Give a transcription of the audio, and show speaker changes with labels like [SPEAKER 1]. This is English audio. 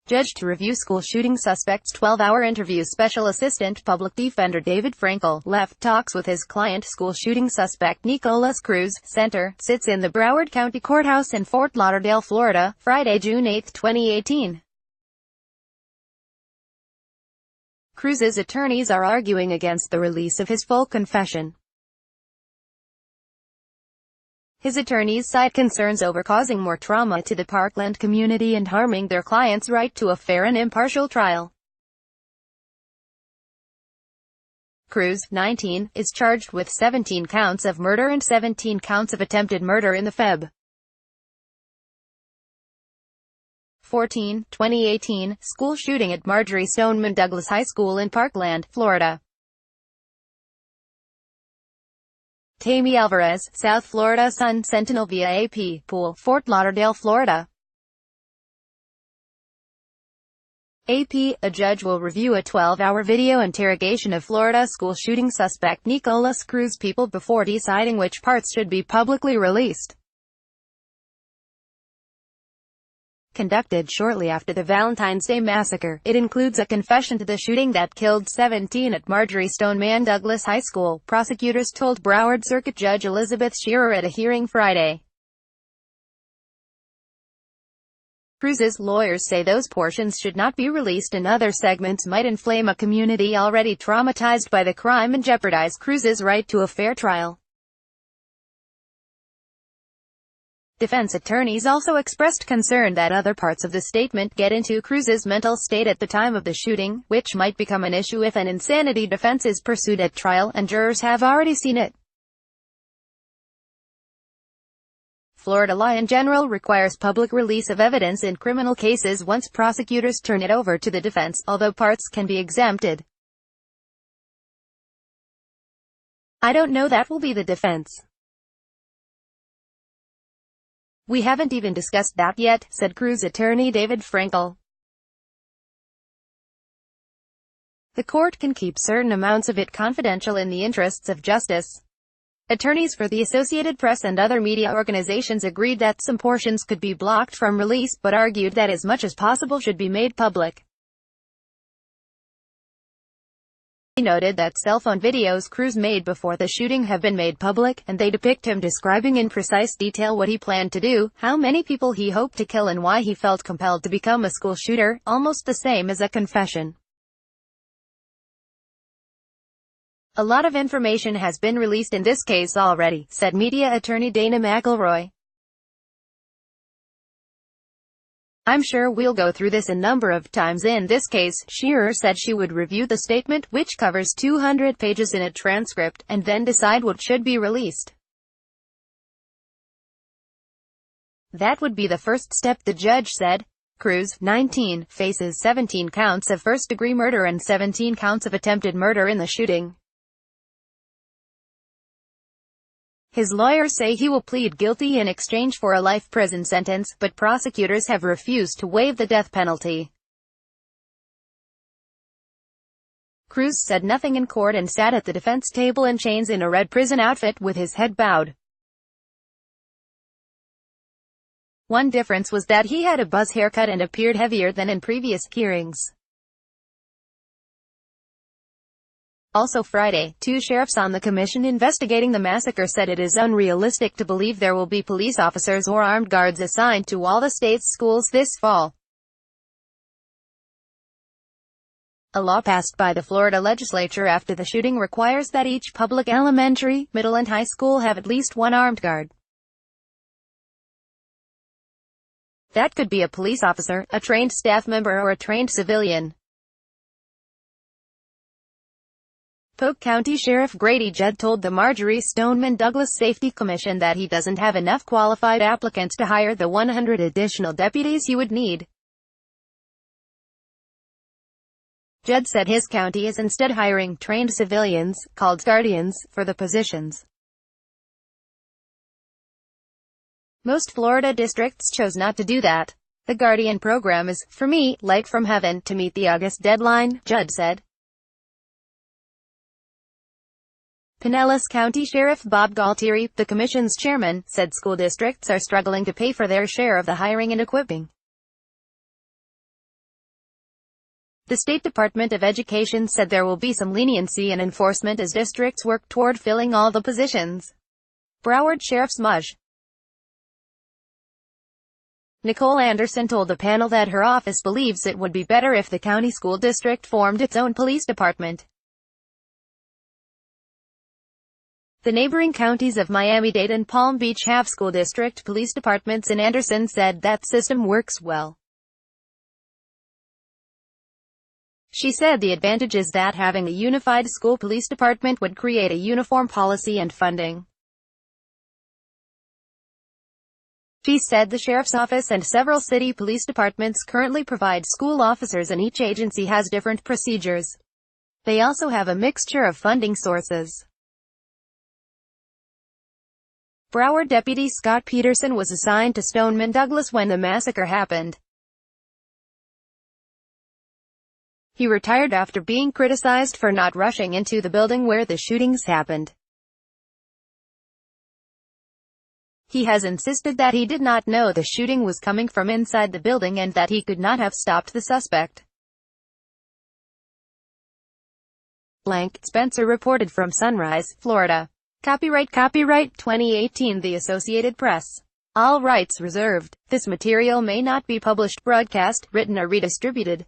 [SPEAKER 1] Judge to review school shooting suspect's 12-hour interview. Special Assistant Public Defender David Frankel left talks with his client, school shooting suspect Nikolas Cruz. Center sits in the Broward County Courthouse in Fort Lauderdale, Florida, Friday, June 8, 2018. Cruz's attorneys are arguing against the release of his full confession. His attorneys cite concerns over causing more trauma to the Parkland community and harming their client's right to a fair and impartial trial. Cruz, 19, is charged with 17 counts of murder and 17 counts of attempted murder in the Feb. 14, 2018, school shooting at Marjory Stoneman Douglas High School in Parkland, Florida. Tammy Alvarez, South Florida Sun-Sentinel via AP, Pool, Fort Lauderdale, Florida. AP, a judge will review a 12-hour video interrogation of Florida school shooting suspect Nikolas Cruz people before deciding which parts should be publicly released. Conducted shortly after the Valentine's Day massacre, it includes a confession to the shooting that killed 17 at Marjory Stoneman Douglas High School, prosecutors told Broward Circuit Judge Elizabeth Shearer at a hearing Friday. Cruz's lawyers say those portions should not be released and other segments might inflame a community already traumatized by the crime and jeopardize Cruz's right to a fair trial. Defense attorneys also expressed concern that other parts of the statement get into Cruz's mental state at the time of the shooting, which might become an issue if an insanity defense is pursued at trial, and jurors have already seen it. Florida law in general requires public release of evidence in criminal cases once prosecutors turn it over to the defense, although parts can be exempted. "I don't know that will be the defense. We haven't even discussed that yet," said Cruz attorney David Frankel. "The court can keep certain amounts of it confidential in the interests of justice." Attorneys for the Associated Press and other media organizations agreed that some portions could be blocked from release, but argued that as much as possible should be made public. He noted that cell phone videos Cruz made before the shooting have been made public, and they depict him describing in precise detail what he planned to do, how many people he hoped to kill and why he felt compelled to become a school shooter, almost the same as a confession. "A lot of information has been released in this case already," said media attorney Dana McElroy. "I'm sure we'll go through this a number of times in this case." Shearer said she would review the statement, which covers 200 pages in a transcript, and then decide what should be released. "That would be the first step," the judge said. Cruz, 19, faces 17 counts of first-degree murder and 17 counts of attempted murder in the shooting. His lawyers say he will plead guilty in exchange for a life prison sentence, but prosecutors have refused to waive the death penalty. Cruz said nothing in court and sat at the defense table in chains in a red prison outfit with his head bowed. One difference was that he had a buzz haircut and appeared heavier than in previous hearings. Also Friday, two sheriffs on the commission investigating the massacre said it is unrealistic to believe there will be police officers or armed guards assigned to all the state's schools this fall. A law passed by the Florida legislature after the shooting requires that each public elementary, middle and high school have at least one armed guard. That could be a police officer, a trained staff member or a trained civilian. Polk County Sheriff Grady Judd told the Marjory Stoneman Douglas Safety Commission that he doesn't have enough qualified applicants to hire the 100 additional deputies he would need. Judd said his county is instead hiring trained civilians, called guardians, for the positions. Most Florida districts chose not to do that. "The Guardian program is, for me, light from heaven, to meet the August deadline," Judd said. Pinellas County Sheriff Bob Galtieri, the commission's chairman, said school districts are struggling to pay for their share of the hiring and equipping. The State Department of Education said there will be some leniency in enforcement as districts work toward filling all the positions. Broward Sheriff's MUJ. Nicole Anderson told the panel that her office believes it would be better if the county school district formed its own police department. The neighboring counties of Miami-Dade and Palm Beach have school district police departments, and Anderson said that system works well. She said the advantage is that having a unified school police department would create a uniform policy and funding. She said the sheriff's office and several city police departments currently provide school officers, and each agency has different procedures. They also have a mixture of funding sources. Broward Deputy Scott Peterson was assigned to Stoneman Douglas when the massacre happened. He retired after being criticized for not rushing into the building where the shootings happened. He has insisted that he did not know the shooting was coming from inside the building and that he could not have stopped the suspect. Spencer reported from Sunrise, Florida. Copyright 2018 The Associated Press. All rights reserved. This material may not be published, broadcast, written or redistributed.